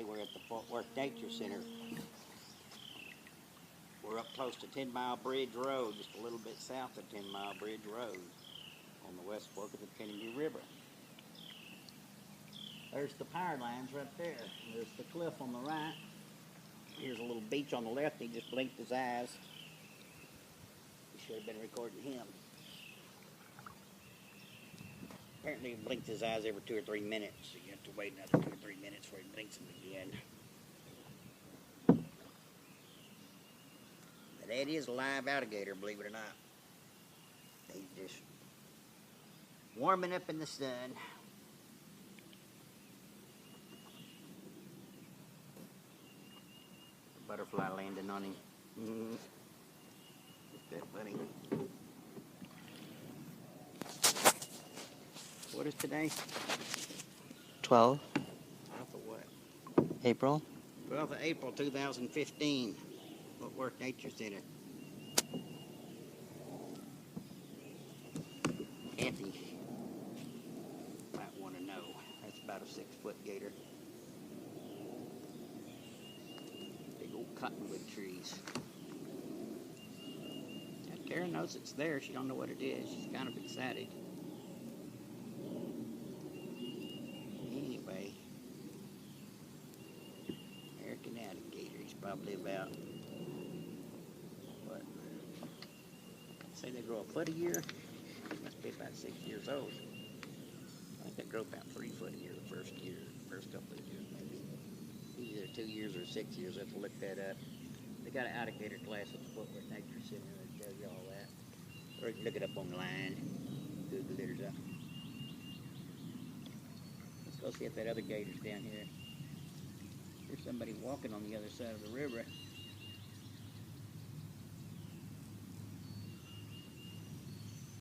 Today we're at the Fort Worth Nature Center. We're up close to 10 Mile Bridge Road, just a little bit south of 10 Mile Bridge Road on the west fork of the Kennedy River. There's the power lines right there. There's the cliff on the right. Here's a little beach on the left. He just blinked his eyes. We should have been recording him. Apparently he blinked his eyes every 2 or 3 minutes, so you have to wait another 2 or 3 minutes before he blinks them again. But that is a live alligator, believe it or not. He's just warming up in the sun. The butterfly landing on him. Isn't that funny? What is today? 12th 12th of what? April. 12th of April 2015. Fort Worth Nature Center. Kathy might want to know. That's about a 6-foot gator. Big old cottonwood trees. Now, Karen knows it's there. She don't know what it is. She's kind of excited. Anyway, American alligator. He's probably about, what? Say they grow a foot a year. Must be about 6 years old. I think they grow about 3 foot a year the first couple of years maybe. Either 2 years or 6 years. I have to look that up. They got an alligator class at the Fort Worth Nature Center. They'll tell you all that. Or you can look it up online. Google it or something. Let's go see if that other gator's down here. There's somebody walking on the other side of the river.